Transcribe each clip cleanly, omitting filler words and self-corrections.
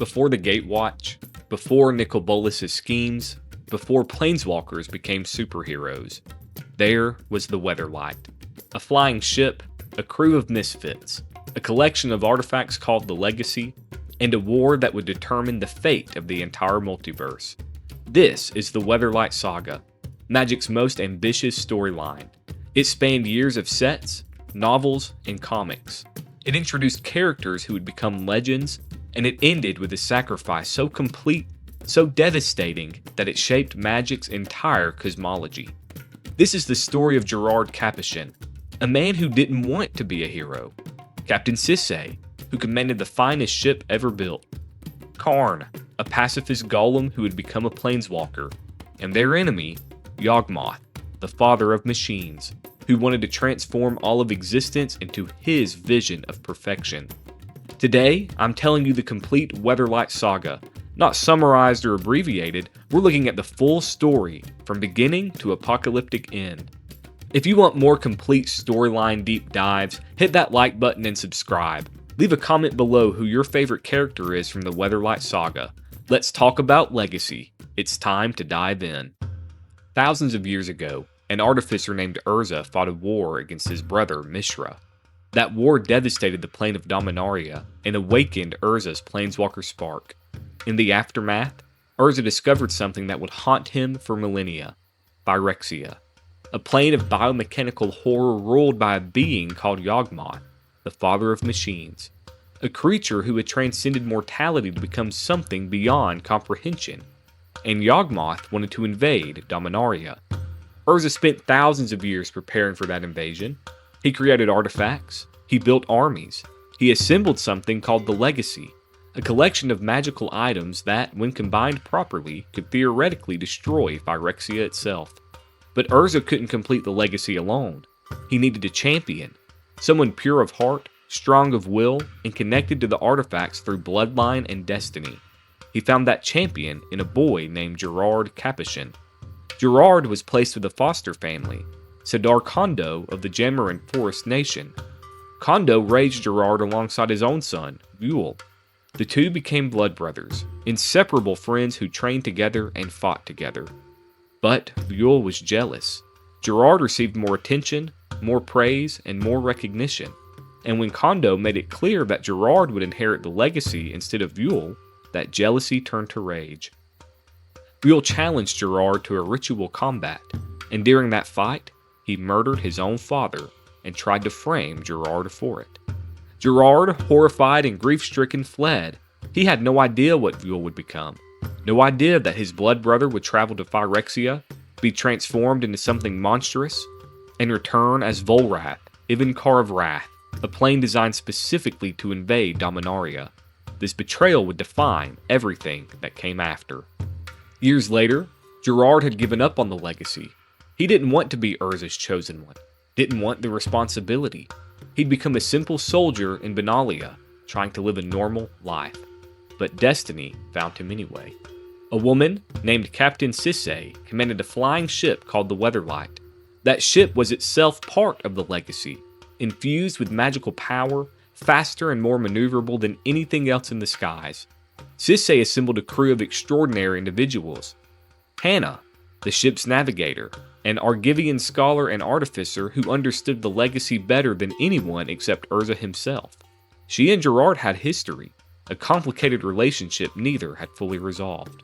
Before the Gatewatch, before Nicol Bolas's schemes, before planeswalkers became superheroes, there was the Weatherlight. A flying ship, a crew of misfits, a collection of artifacts called the Legacy, and a war that would determine the fate of the entire multiverse. This is the Weatherlight Saga, Magic's most ambitious storyline. It spanned years of sets, novels, and comics. It introduced characters who would become legends, and it ended with a sacrifice so complete, so devastating, that it shaped Magic's entire cosmology. This is the story of Gerard Capuchin, a man who didn't want to be a hero. Captain Sisay, who commanded the finest ship ever built. Karn, a pacifist golem who would become a planeswalker. And their enemy, Yawgmoth, the father of machines, who wanted to transform all of existence into his vision of perfection. Today, I'm telling you the complete Weatherlight Saga. Not summarized or abbreviated, we're looking at the full story, from beginning to apocalyptic end. If you want more complete storyline deep dives, hit that like button and subscribe. Leave a comment below who your favorite character is from the Weatherlight Saga. Let's talk about Legacy. It's time to dive in. Thousands of years ago, an artificer named Urza fought a war against his brother Mishra. That war devastated the plane of Dominaria and awakened Urza's planeswalker spark. In the aftermath, Urza discovered something that would haunt him for millennia: Phyrexia, a plane of biomechanical horror ruled by a being called Yawgmoth, the father of machines, a creature who had transcended mortality to become something beyond comprehension. And Yawgmoth wanted to invade Dominaria. Urza spent thousands of years preparing for that invasion. He created artifacts, he built armies, he assembled something called the Legacy, a collection of magical items that, when combined properly, could theoretically destroy Phyrexia itself. But Urza couldn't complete the Legacy alone. He needed a champion, someone pure of heart, strong of will, and connected to the artifacts through bloodline and destiny. He found that champion in a boy named Gerard Capuchin. Gerard was placed with a foster family, Sidar Kondo of the Jamarin Forest Nation. Kondo raised Gerard alongside his own son, Vuel. The two became blood brothers, inseparable friends who trained together and fought together. But Vuel was jealous. Gerard received more attention, more praise, and more recognition. And when Kondo made it clear that Gerard would inherit the Legacy instead of Vuel, that jealousy turned to rage. Vuel challenged Gerard to a ritual combat, and during that fight, he murdered his own father and tried to frame Gerard for it. Gerard, horrified and grief-stricken, fled. He had no idea what Vuel would become. No idea that his blood brother would travel to Phyrexia, be transformed into something monstrous, and return as Volrath, Ivankar of Wrath, a plane designed specifically to invade Dominaria. This betrayal would define everything that came after. Years later, Gerard had given up on the Legacy. He didn't want to be Urza's chosen one, didn't want the responsibility. He'd become a simple soldier in Benalia, trying to live a normal life. But destiny found him anyway. A woman named Captain Sisay commanded a flying ship called the Weatherlight. That ship was itself part of the Legacy, infused with magical power, faster and more maneuverable than anything else in the skies. Sisay assembled a crew of extraordinary individuals. Hannah, the ship's navigator, an Argivian scholar and artificer who understood the Legacy better than anyone except Urza himself. She and Gerard had history, a complicated relationship neither had fully resolved.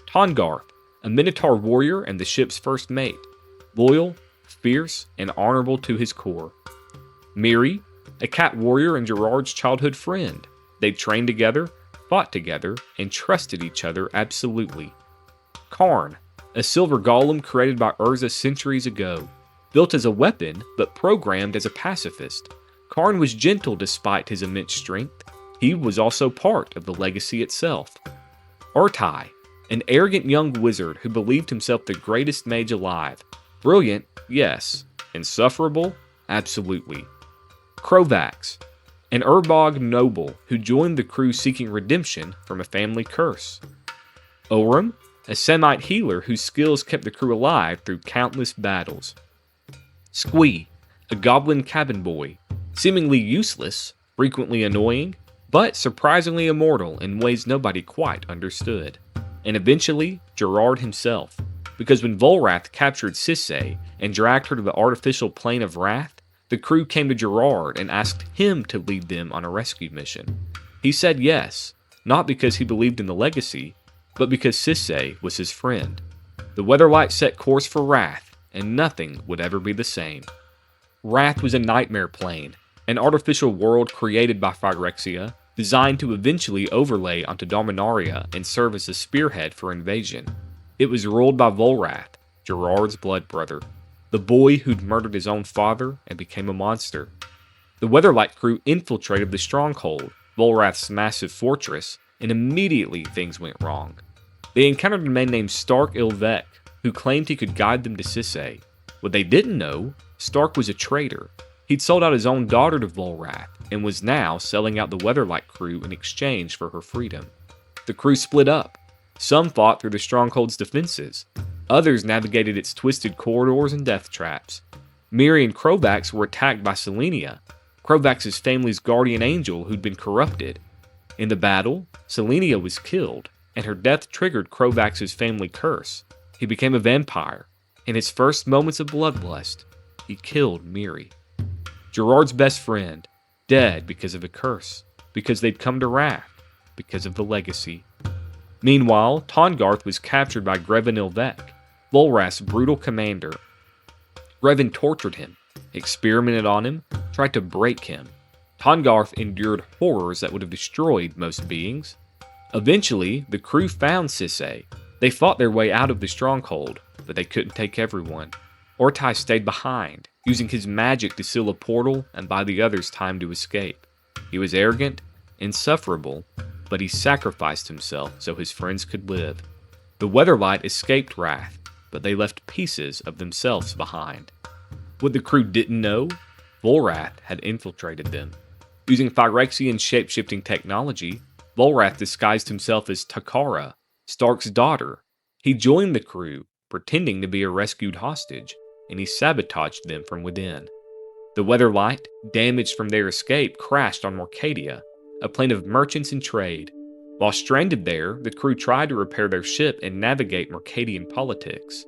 Tongarth, a Minotaur warrior and the ship's first mate, loyal, fierce, and honorable to his core. Miri, a cat warrior and Gerard's childhood friend. They'd trained together, fought together, and trusted each other absolutely. Karn, a silver golem created by Urza centuries ago. Built as a weapon, but programmed as a pacifist, Karn was gentle despite his immense strength. He was also part of the Legacy itself. Urtai, an arrogant young wizard who believed himself the greatest mage alive. Brilliant, yes. Insufferable, absolutely. Krovax, an Urbog noble who joined the crew seeking redemption from a family curse. Orim, a Semite healer whose skills kept the crew alive through countless battles. Squee, a goblin cabin boy, seemingly useless, frequently annoying, but surprisingly immortal in ways nobody quite understood. And eventually, Gerard himself, because when Volrath captured Sisay and dragged her to the artificial plane of Wrath, the crew came to Gerard and asked him to lead them on a rescue mission. He said yes, not because he believed in the legacy, but because Sisay was his friend. The Weatherlight set course for Wrath, and nothing would ever be the same. Wrath was a nightmare plane, an artificial world created by Phyrexia, designed to eventually overlay onto Dominaria and serve as a spearhead for invasion. It was ruled by Volrath, Gerard's blood brother, the boy who'd murdered his own father and became a monster. The Weatherlight crew infiltrated the stronghold, Volrath's massive fortress, and immediately things went wrong. They encountered a man named Stark Ilvek, who claimed he could guide them to Sisay. What they didn't know, Stark was a traitor. He'd sold out his own daughter to Volrath, and was now selling out the Weatherlight crew in exchange for her freedom. The crew split up. Some fought through the stronghold's defenses. Others navigated its twisted corridors and death traps. Miri and Krovax were attacked by Selenia, Krovax's family's guardian angel who'd been corrupted. In the battle, Selenia was killed, and her death triggered Krovax's family curse. He became a vampire. In his first moments of bloodlust, he killed Miri. Gerard's best friend, dead because of a curse, because they'd come to Wrath, because of the legacy. Meanwhile, Tahngarth was captured by Greven Ilvek, Volrath's brutal commander. Greven tortured him, experimented on him, tried to break him. Tahngarth endured horrors that would have destroyed most beings. Eventually, the crew found Sisay. They fought their way out of the stronghold, but they couldn't take everyone. Ortai stayed behind, using his magic to seal a portal and buy the others time to escape. He was arrogant, insufferable, but he sacrificed himself so his friends could live. The Weatherlight escaped Wrath, but they left pieces of themselves behind. What the crew didn't know, Volrath had infiltrated them. Using Phyrexian shape-shifting technology, Volrath disguised himself as Takara, Stark's daughter. He joined the crew, pretending to be a rescued hostage, and he sabotaged them from within. The Weatherlight, damaged from their escape, crashed on Morcadia, a plane of merchants and trade. While stranded there, the crew tried to repair their ship and navigate Morcadian politics.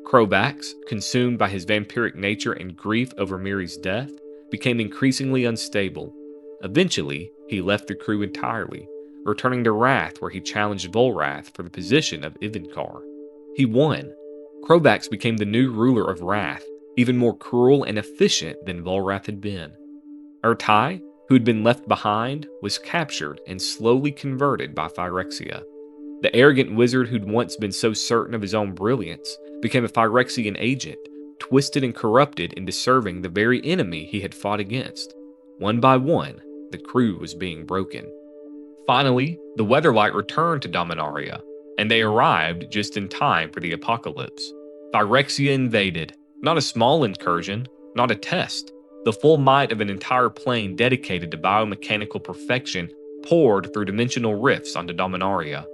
Krovax, consumed by his vampiric nature and grief over Miri's death, became increasingly unstable. Eventually, he left the crew entirely, returning to Wrath where he challenged Volrath for the position of Ivankar. He won. Krovax became the new ruler of Wrath, even more cruel and efficient than Volrath had been. Ertai, who had been left behind, was captured and slowly converted by Phyrexia. The arrogant wizard who'd once been so certain of his own brilliance became a Phyrexian agent, twisted and corrupted into serving the very enemy he had fought against. One by one, the crew was being broken. Finally, the Weatherlight returned to Dominaria, and they arrived just in time for the apocalypse. Phyrexia invaded, not a small incursion, not a test. The full might of an entire plane dedicated to biomechanical perfection poured through dimensional rifts onto Dominaria.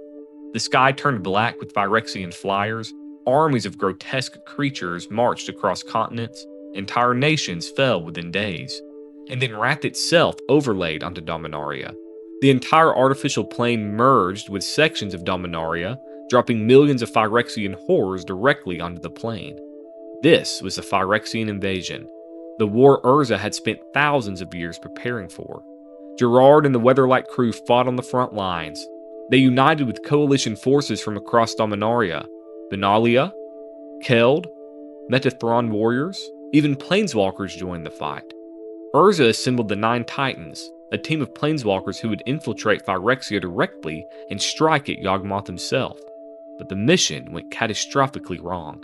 The sky turned black with Phyrexian flyers, armies of grotesque creatures marched across continents, entire nations fell within days. And then Wrath itself overlaid onto Dominaria. The entire artificial plane merged with sections of Dominaria, dropping millions of Phyrexian horrors directly onto the plane. This was the Phyrexian invasion, the war Urza had spent thousands of years preparing for. Gerard and the Weatherlight crew fought on the front lines. They united with coalition forces from across Dominaria, Benalia, Keld, Metathron warriors, even planeswalkers joined the fight. Urza assembled the 9 Titans, a team of planeswalkers who would infiltrate Phyrexia directly and strike at Yawgmoth himself. But the mission went catastrophically wrong.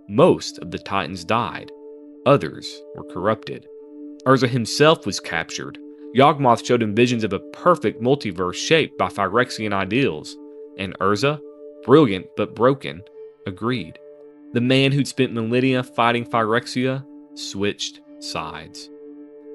Most of the Titans died. Others were corrupted. Urza himself was captured. Yawgmoth showed him visions of a perfect multiverse shaped by Phyrexian ideals, and Urza, brilliant but broken, agreed. The man who'd spent millennia fighting Phyrexia switched sides.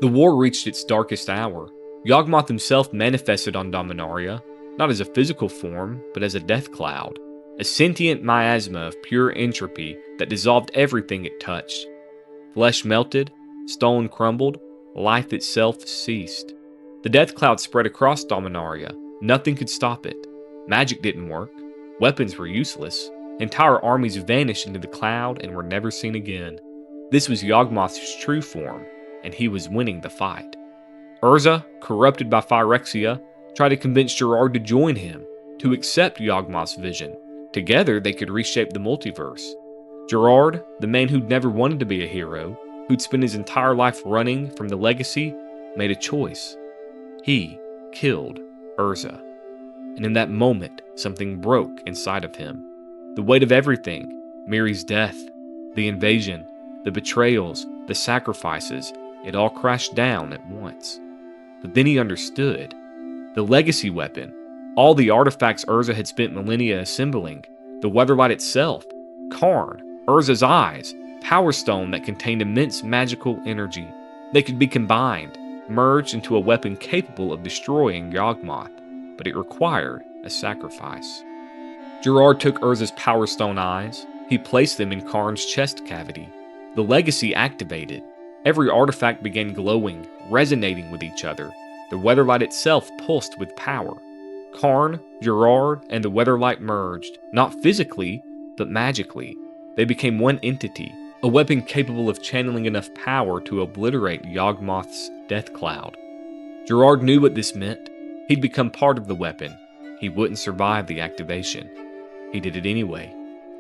The war reached its darkest hour. Yawgmoth himself manifested on Dominaria, not as a physical form, but as a death cloud, a sentient miasma of pure entropy that dissolved everything it touched. Flesh melted, stone crumbled, life itself ceased. The death cloud spread across Dominaria. Nothing could stop it. Magic didn't work. Weapons were useless. Entire armies vanished into the cloud and were never seen again. This was Yawgmoth's true form, and he was winning the fight. Urza, corrupted by Phyrexia, tried to convince Gerard to join him, to accept Yawgmoth's vision. Together, they could reshape the multiverse. Gerard, the man who'd never wanted to be a hero, who'd spent his entire life running from the legacy, made a choice. He killed Urza. And in that moment, something broke inside of him. The weight of everything, Miri's death, the invasion, the betrayals, the sacrifices, it all crashed down at once. But then he understood. The legacy weapon, all the artifacts Urza had spent millennia assembling, the Weatherlight itself, Karn, Urza's eyes, Power Stone that contained immense magical energy. They could be combined, merged into a weapon capable of destroying Yawgmoth, but it required a sacrifice. Gerard took Urza's Power Stone eyes. He placed them in Karn's chest cavity. The legacy activated. Every artifact began glowing, resonating with each other. The Weatherlight itself pulsed with power. Karn, Gerard, and the Weatherlight merged, not physically, but magically. They became one entity, a weapon capable of channeling enough power to obliterate Yawgmoth's death cloud. Gerard knew what this meant. He'd become part of the weapon. He wouldn't survive the activation. He did it anyway.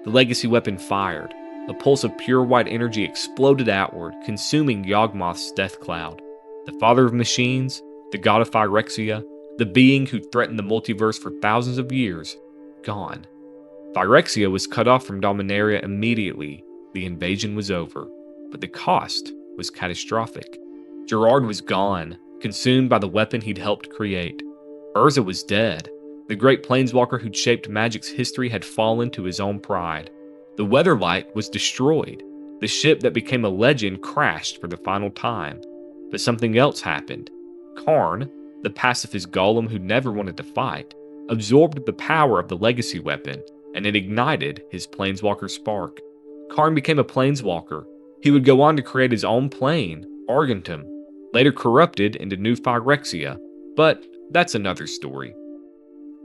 The legacy weapon fired. A pulse of pure white energy exploded outward, consuming Yawgmoth's death cloud. The father of machines, the god of Phyrexia, the being who threatened the multiverse for thousands of years, gone. Phyrexia was cut off from Dominaria immediately. The invasion was over, but the cost was catastrophic. Gerard was gone, consumed by the weapon he'd helped create. Urza was dead. The great planeswalker who'd shaped Magic's history had fallen to his own pride. The Weatherlight was destroyed. The ship that became a legend crashed for the final time. But something else happened. Karn, the pacifist golem who never wanted to fight, absorbed the power of the legacy weapon, and it ignited his planeswalker spark. Karn became a planeswalker. He would go on to create his own plane, Argentum, later corrupted into New Phyrexia, but that's another story.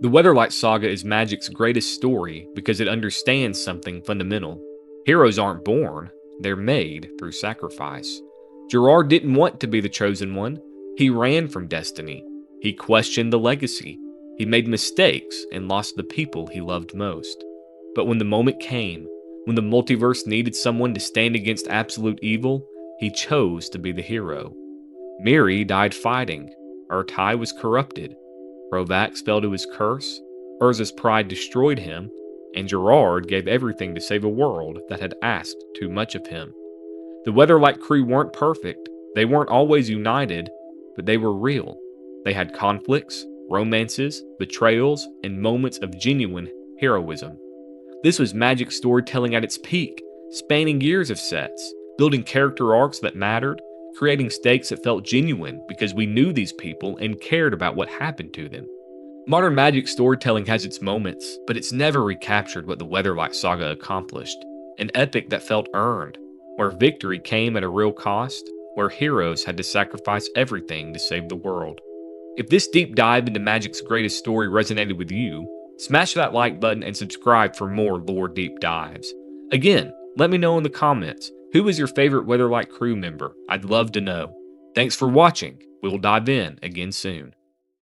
The Weatherlight Saga is Magic's greatest story because it understands something fundamental. Heroes aren't born, they're made through sacrifice. Gerard didn't want to be the chosen one. He ran from destiny. He questioned the legacy. He made mistakes and lost the people he loved most. But when the moment came, when the multiverse needed someone to stand against absolute evil, he chose to be the hero. Miri died fighting. Urtai was corrupted. Provax fell to his curse, Urza's pride destroyed him, and Gerard gave everything to save a world that had asked too much of him. The Weatherlight crew weren't perfect, they weren't always united, but they were real. They had conflicts, romances, betrayals, and moments of genuine heroism. This was Magic storytelling at its peak, spanning years of sets, building character arcs that mattered, creating stakes that felt genuine because we knew these people and cared about what happened to them. Modern Magic storytelling has its moments, but it's never recaptured what the Weatherlight Saga accomplished. An epic that felt earned, where victory came at a real cost, where heroes had to sacrifice everything to save the world. If this deep dive into Magic's greatest story resonated with you, smash that like button and subscribe for more lore deep dives. Again, let me know in the comments, who is your favorite Weatherlight crew member? I'd love to know. Thanks for watching. We'll dive in again soon.